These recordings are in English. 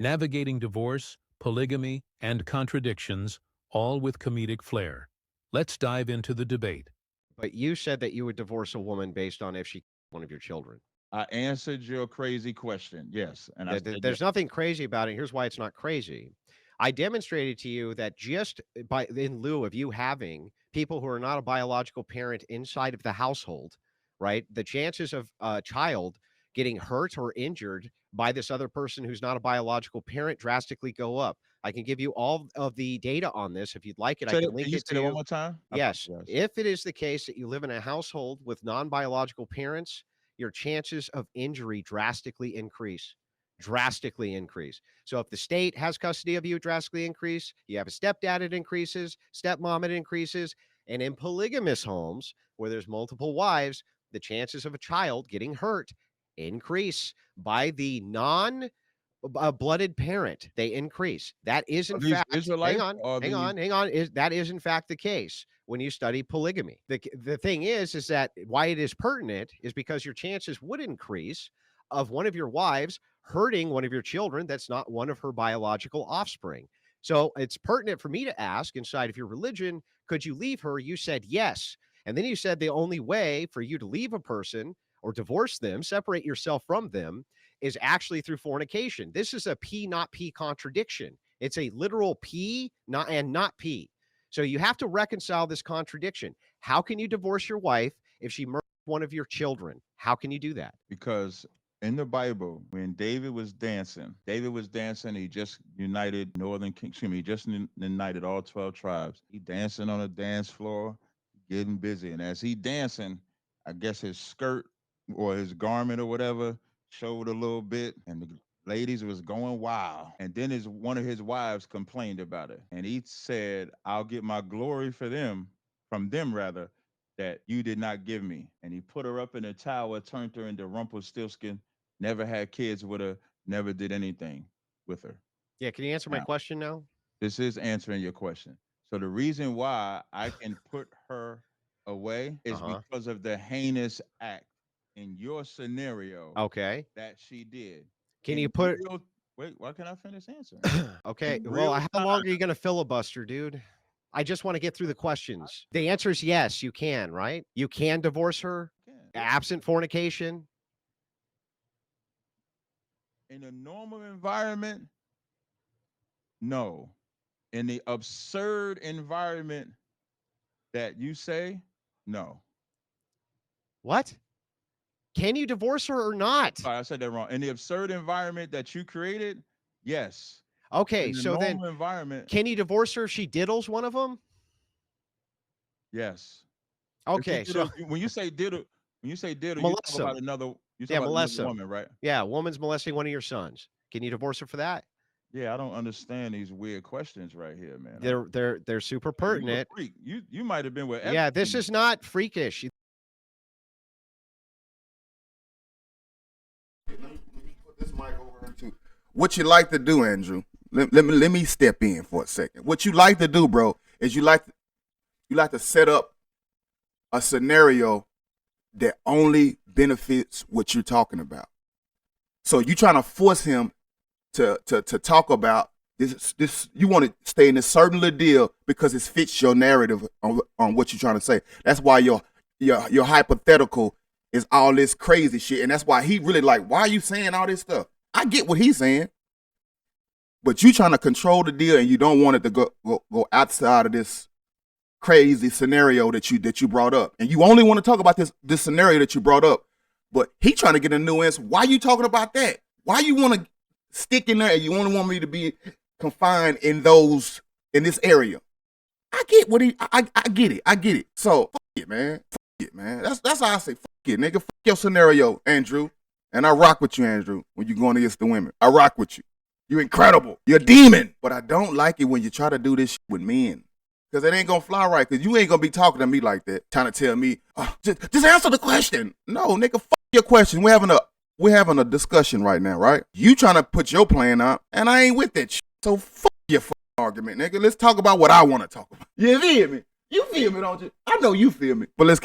navigating divorce, polygamy, and contradictions, all with comedic flair. Let's dive into the debate. But you said that you would divorce a woman based on if she one of your children. I answered your crazy question. Yes. And I said yes. There's nothing crazy about it. Here's why it's not crazy. I demonstrated to you that just by in lieu of you having people who are not a biological parent inside of the household, right? The chances of a child getting hurt or injured by this other person who's not a biological parent drastically go up. I can give you all of the data on this if you'd like it. I Say can that, link can you it say to that one you. more time? I Yes, apologize. if it is the case that you live in a household with non-biological parents, your chances of injury drastically increase. Drastically increase. So if the state has custody of you, drastically increase. You have a stepdad, it increases. Stepmom, it increases. And in polygamous homes where there's multiple wives, the chances of a child getting hurt increase by the non blooded parent. They increase. That is in Are these fact, hang Israelites on, or hang these? on, hang on. That is in fact the case when you study polygamy. The thing is that why it is pertinent is because your chances would increase of one of your wives hurting one of your children that's not one of her biological offspring. So it's pertinent for me to ask inside of your religion, could you leave her? You said yes. And then you said the only way for you to leave a person or divorce them, separate yourself from them, is actually through fornication. This is a P not P contradiction. It's a literal P not and not P. So you have to reconcile this contradiction. How can you divorce your wife if she murdered one of your children? How can you do that? Because in the Bible, when David was dancing. He just united he just united all 12 tribes. He dancing on a dance floor, getting busy. And as he dancing, I guess his skirt or his garment or whatever showed a little bit, and the ladies was going wild. And then one of his wives complained about it. And he said, I'll get my glory from them rather, that you did not give me. And he put her up in a tower, turned her into Rumpelstiltskin, never had kids with her, never did anything with her. Yeah, can you answer my Now, question now? this is answering your question. So the reason why I can put her away is Uh-huh. because of the heinous act in your scenario Okay. that she did. Can you In put real, wait, why can't I finish answering? okay, In well, real how time, long are you going to filibuster, dude? I just want to get through the questions. The answer is yes, you can, right? You can divorce her I can. absent fornication. In a normal environment, no. In the absurd environment that you say, no. What? Can you divorce her or not? Sorry, I said that wrong. In the absurd environment that you created, yes. Okay, In the so then normal environment, can you divorce her if she diddles one of them? yes. If you Okay, so diddle, when you say diddle, you talk molest about them. another, you talk Yeah, about another molest them. woman, right? Yeah, woman's molesting one of your sons. Can you divorce her for that? Yeah, I don't understand these weird questions right here, man. They're super You a pertinent. freak. You might have been with Yeah, this Epstein. is not freakish. Put this mic over her too. What you like to do, Andrew? Let me step in for a second. What you like to do, bro, is you like to set up a scenario that only benefits what you're talking about. So you trying to force him to talk about this. You want to stay in this certain little deal because it fits your narrative on what you're trying to say. That's why your hypothetical is all this crazy shit, and that's why he really like. Why are you saying all this stuff? I get what he's saying, but you trying to control the deal, and you don't want it to go outside of this crazy scenario that you brought up, and you only want to talk about this scenario that you brought up. But he trying to get a nuance. Why you talking about that? Why you want to stick in there and you only want me to be confined in this area? I get what I get it. I get it. So fuck it, man. Fuck it, man. That's how I say fuck it, nigga. Fuck your scenario, Andrew. And I rock with you, Andrew, when you going against the women. I rock with you. You're incredible. You're a demon. But I don't like it when you try to do this shit with men. Because it ain't going to fly right. Because you ain't going to be talking to me like that. Trying to tell me, just answer the question. No, nigga, fuck your question. We're having a discussion right now, right? You trying to put your plan out, and I ain't with that shit. So fuck your argument, nigga. Let's talk about what I want to talk about. You feel me? You feel me, don't you? I know you feel me. But let's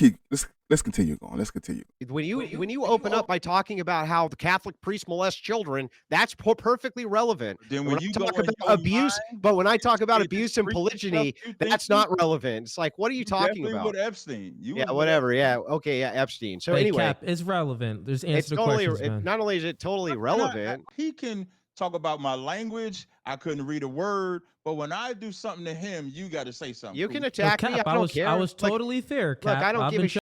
let's continue going. Let's continue. When you open up by talking about how the Catholic priest molests children, that's perfectly relevant. Then When when I you go talk in about your abuse, mind but when I and talk about say this abuse and freaky stuff polygyny, you think that's you not do, relevant. It's like, what are you you talking definitely about? with Epstein. You Yeah, was with whatever. Epstein. Yeah, okay, yeah, Epstein. So Hey, anyway, Cap, it's relevant. There's it's answer the totally questions, man. not only is it totally And relevant, he can talk about my language. I couldn't read a word, but when I do something to him, you got to say something. you Cool. can Yo, attack me. Cap, I don't care. I was Like, totally fair, look, Cap. I don't I've give been a shit.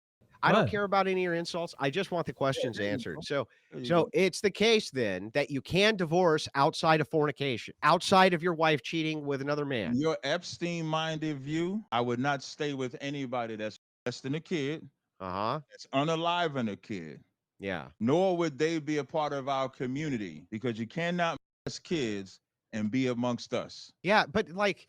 I Go don't ahead. care about any of your insults. I just want the Yeah, questions there you answered. go. So There you so go. it's the case then that you can divorce outside of fornication, outside of your wife cheating with another In man. your Epstein-minded view, I would not stay with anybody that's less than a kid, Uh-huh. that's unaliving a kid, Yeah. nor would they be a part of our community because you cannot as kids and be amongst us. Yeah, but like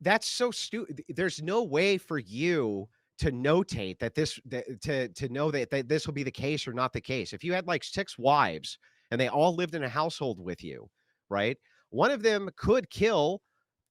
that's so stupid. There's no way for you to notate that to know that this will be the case or not the case. If you had like 6 wives and they all lived in a household with you, right? One of them could kill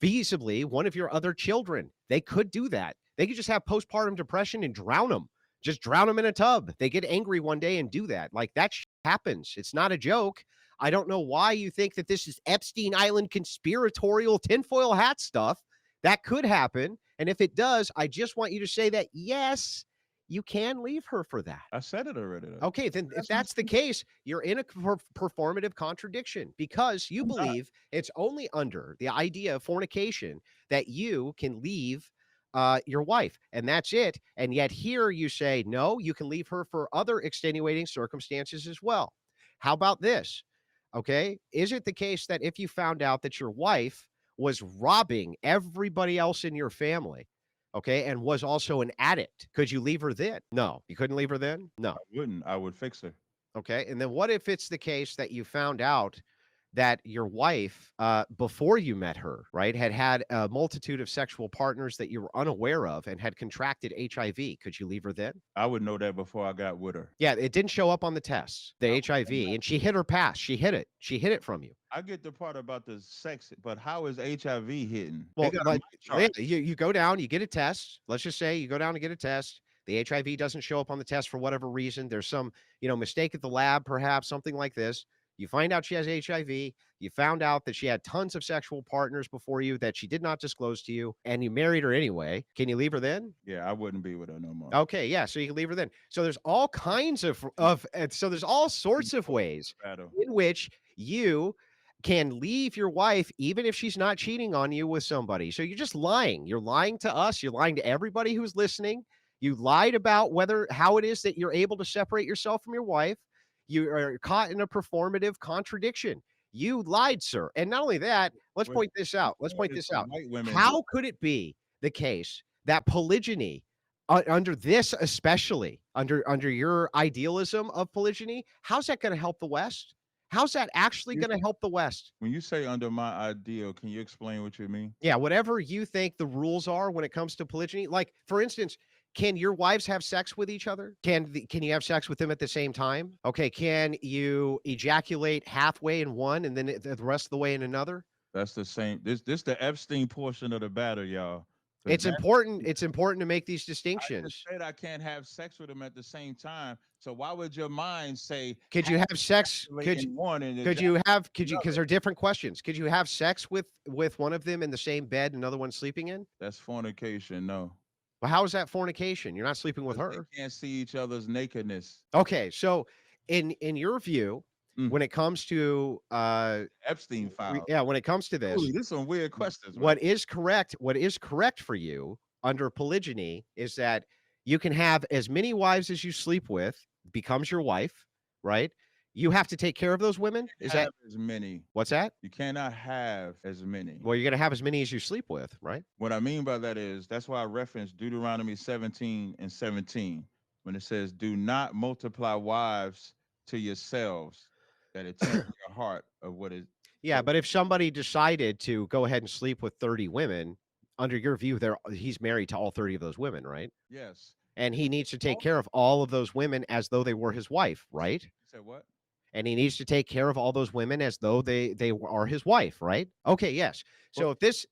feasibly one of your other children. They could do that. They could just have postpartum depression and drown them. Just drown them in a tub. They get angry one day and do that. Like that happens. It's not a joke. I don't know why you think that this is Epstein Island conspiratorial tinfoil hat stuff. That could happen. And if it does, I just want you to say that, yes, you can leave her for that. I said it already. Though. Okay, then if That's my that's the case, you're in a performative contradiction because you I'm not. believe it's only under the idea of fornication that you can leave your wife, and that's it. And yet here you say, no, you can leave her for other extenuating circumstances as well. How about this? Okay. Is it the case that if you found out that your wife was robbing everybody else in your family, okay, and was also an addict, could you leave her then? No. You couldn't leave her then? No. I wouldn't. I would fix her. Okay. And then what if it's the case that you found out that your wife, before you met her, right, had a multitude of sexual partners that you were unaware of and had contracted HIV? Could you leave her then? I would know that before I got with her. Yeah, it didn't show up on the tests, the HIV, and she hit her pass. She hit it. She hit it from you. I get the part about the sex, but how is HIV hitting? Well, They got but my chart. you go down, you get a test. Let's just say you go down and get a test. The HIV doesn't show up on the test for whatever reason. There's some, mistake at the lab, perhaps something like this. You find out she has HIV. You found out that she had tons of sexual partners before you that she did not disclose to you, and you married her anyway. Can you leave her then? Yeah, I wouldn't be with her no more. Okay, yeah, so you can leave her then. So there's all kinds so there's all sorts of ways Battle. in which you can leave your wife even if she's not cheating on you with somebody. So you're just lying. You're lying to us. You're lying to everybody who's listening. You lied about how it is that you're able to separate yourself from your wife. You are caught in a performative contradiction. You lied, sir. And not only that, let's Wait, point this out. Let's some point of this some out. white women. How could it be the case that polygyny, under this especially, under your idealism of polygyny, how's that going to help the West? How's that actually You- going to help the West? When you say under my ideal, can you explain what you mean? Yeah, whatever you think the rules are when it comes to polygyny. Like, for instance, can your wives have sex with each other? Can you have sex with them at the same time? Okay, can you ejaculate halfway in one and then the rest of the way in another? That's the same. This the Epstein portion of the battle, y'all. 'Cause It's that- important. It's important to make these I distinctions. just said I can't have sex with them at the same time. So why would your mind say Could you have sex? ejaculate in one and Because they're different questions. Could you have sex with one of them in the same bed, another one sleeping in? that's fornication? No. Well, how is that fornication? You're not sleeping with 'Cause her. They can't see each other's nakedness. Okay, so in your view, Mm. when it comes to Epstein file. yeah, when it comes to this, Ooh, this some weird questions. Man. what is correct for you under polygyny is that you can have as many wives as you sleep with becomes your wife, right? You have to take care of those women. Is that Have as many? what's that? You cannot have as many. Well, you're gonna have as many as you sleep with, right? What I mean by that is that's why I reference Deuteronomy 17:17 when it says, "Do not multiply wives to yourselves, that it tempts your heart of what is." Yeah, but if somebody decided to go ahead and sleep with 30 women, under your view, he's married to all 30 of those women, right? Yes. And he needs to take care of all of those women as though they were his wife, right? You said what? And he needs to take care of all those women as though they are his wife, right? Okay, yes. So if this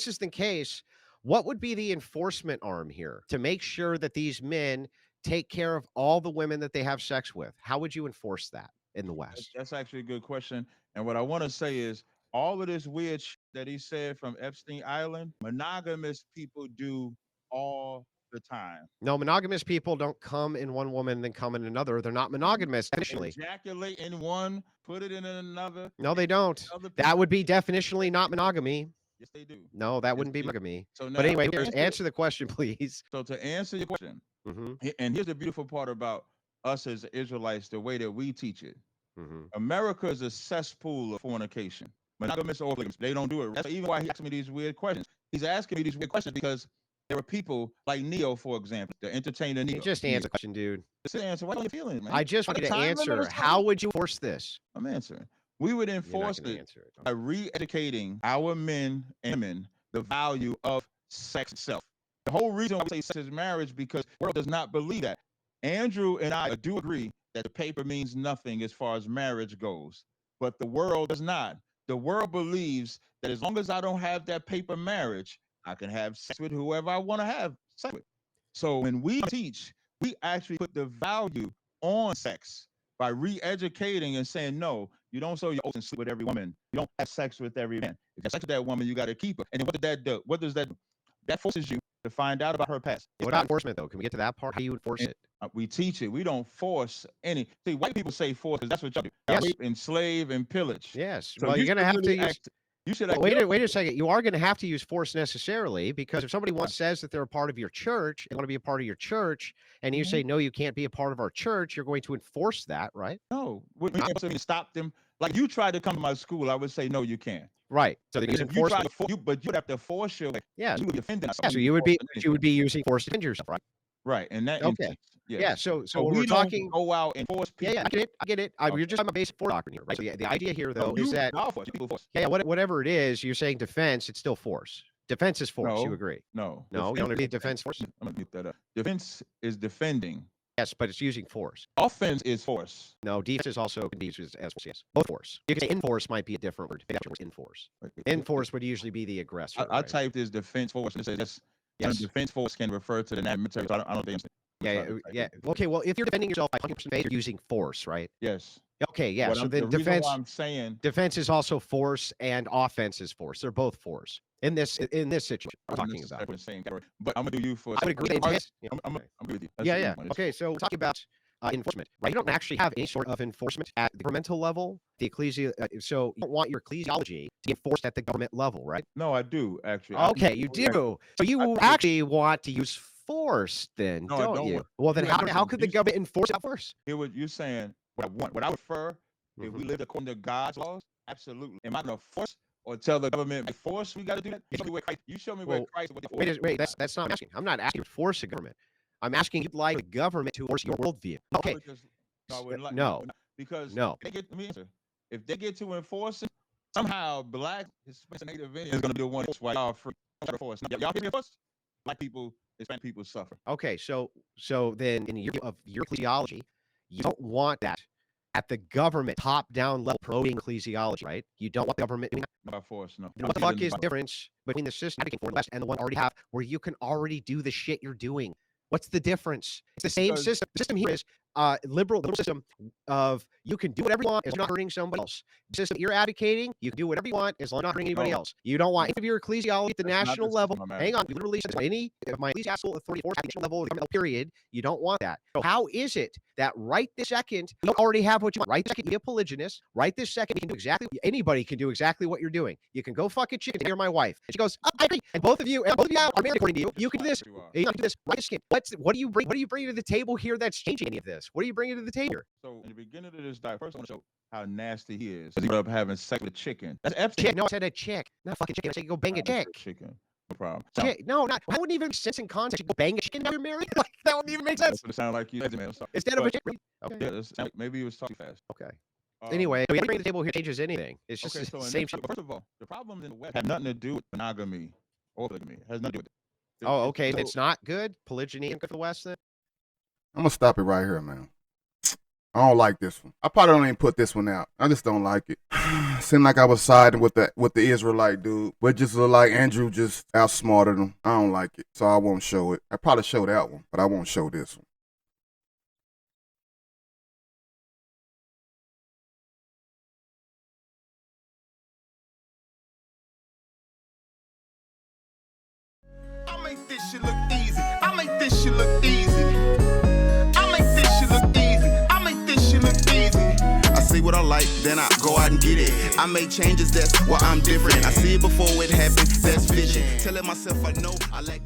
is the case, what would be the enforcement arm here to make sure that these men take care of all the women that they have sex with? How would you enforce that in the That's, West? that's actually a good question. And what I want to say is all of this weird shit that he said from Epstein Island, monogamous people do all the time. No, monogamous people don't come in one woman and then come in another. They're not monogamous definitionally. Ejaculate in one, put it in another. No, they don't. Other That people, would be definitionally not monogamy. yes, they do. No, that Yes, wouldn't be they do. monogamy. So But now, anyway, to answer, answer the question, please. so to answer your question, Hmm. and here's the beautiful part about us as Israelites, the way that we teach it. Hmm. America is a cesspool of fornication. Monogamous or polygamous, they don't do it. That's even why he asked me these weird questions. He's asking me these weird questions because there are people like Neo, for example, the entertainer Neo. Just answer the question, dude. Just answer. What are you feeling, man? I just Are want the you to time limit or answer. something? How would you force this? I'm answering. We would You're not enforce going to it answer it. by re-educating our men and women the value of sex itself. The whole reason why we say sex is marriage because the world does not believe that. Andrew and I do agree that the paper means nothing as far as marriage goes, but the world does not. The world believes that as long as I don't have that paper marriage, I can have sex with whoever I want to have sex with. So when we teach, we actually put the value on sex by re-educating and saying, no, you don't sow your oats and sleep with every woman. You don't have sex with every man. If you have sex with that woman, you got to keep her. And then what did that do? What does that do? That forces you to find out about her past. What about enforcement, though? Can we get to that part? How do you enforce it? We teach it. We don't force any. See, white people say force because that's what y'all do. Yes. Rape, enslave, and pillage. Yes. So well, you you're going to should have to really use. act- You should Well, act- wait a second. You are going to have to use force necessarily because if somebody once says that they're a part of your church and want to be a part of your church, and you Mhm. say no, you can't be a part of our church, you're going to enforce that, right? No, we stop them. Like you tried to come to my school, I would say no, you can't. Right. So then use If you try enforcement. to, but you'd have to force your way. Yes. You would be offended. Yeah. So you would be using force to defend yourself, right? Right, in that Okay. instance, yes. Yeah. So So when we we're don't talking. go out and force people. Yeah, I get it. I get it. Okay. You're just talking about basic force doctrine here, right? So the idea here, though, No, is that y'all force, people force. whatever it is, you're saying defense, it's still force. Defense is force. You No. agree? No, No, you don't agree with defense force? I'm gonna mute that up. Defense is defending. Yes, but it's using force. Offense is force. No, defense is also can be used as force. Yes, both force. You can say enforce might be a different word. Enforce. Enforce would usually be the aggressor. I right? typed this defense force and it says that's Yes. defense force can refer to the military. So I don't think. Yeah. Okay. Well, if you're defending yourself by punching person in the face, you're using force, right? Yes. Okay. Yeah. What So I'm- then the reason defense. why I'm saying Defense is also force, and offense is force. They're both force in this situation we're talking about. the same category, but I'm gonna do you for. I would agree. I'm with you. That's Yeah, the yeah. one. Okay, so we're talking about enforcement, right? You don't actually have any sort of enforcement at the governmental level. So you don't want your ecclesiology to be enforced at the government level, right? No, I do actually. Okay, you do. So you actually want to use force, then, No, I don't don't you? want- Well, then you how listen, could the you- government enforce that force? Hear what you're saying. What I want, what I would prefer, if we Mhm. lived according to God's laws, absolutely. Am I gonna force or tell the government by force we got to do that? You show me where Christ. You show me where Well, Christ. What the Wait, that's not what I'm asking. I'm not asking you to force the government. I'm asking you to like the government to enforce your worldview. Okay. No. Because No. they get. Let me answer. If they get to enforce it, somehow Black, Hispanic, Native Indians is gonna be the one why y'all free. Force. Y'all get force. Black people, Hispanic people suffer. Okay, so then in your view of your ecclesiology, you don't want that at the government top-down level promoting ecclesiology, right? You don't want the government doing that. Not by force, no. What the fuck is the difference between the system for the West and the one you already have where you can already do the shit you're doing? What's the difference? It's the same Because- system. The system here is liberal system of you can do whatever you want as long as you're not hurting somebody else. The system you're advocating, you can do whatever you want as long as you're not hurting anybody No. else. You don't want any of your ecclesiology at the That's not national the level. system I'm Hang on, you literally said any of my ecclesiastical authority force at the national level, the government period. You don't want that. So how is it that right this second you don't already have what you want? Right this second, you be a polygynist. Right this second, you can do anybody can do exactly what you're doing. You can go fuck a chick and you're my wife. And she goes, oh, I agree. And both of you are married according to you. You can do this. You can do this. Right this second. What do you bring? What do you bring to the table here that's changing any of this? What are you bringing to the table? So in the beginning of this diet, first I want to show how nasty he is. He ended up having sex with a chicken. That's Epstein. Chick. No, I said a chick. Not a fucking chicken. I said you go bang a chick. Chicken. No problem. Chick. No, not. That wouldn't even make sense in context. You go bang a chicken now you're married. Like, that wouldn't even make sense. That's what it sounded like you said, man. I'm sorry. Instead of a But- chick. Okay. Yeah, maybe he was talking fast. Okay. Um, Anyway, we bring to the table here changes anything. It's just okay, the so in same this- shit. First of all, the problems in the West have nothing to do with monogamy or polygamy. It has nothing to do with it. Oh, okay. So- It's not good. Polygyny and good for the West then? I'm gonna stop it right here, man. I don't like this one. I probably don't even put this one out. I just don't like it. Seemed like I was siding with the Israelite dude, but just look like Andrew just outsmarted him. I don't like it, so I won't show it. I probably show that one, but I won't show this one. like, then I go out and get it. I make changes, that's why I'm different. I see it before it happens, that's vision. Telling myself I know I like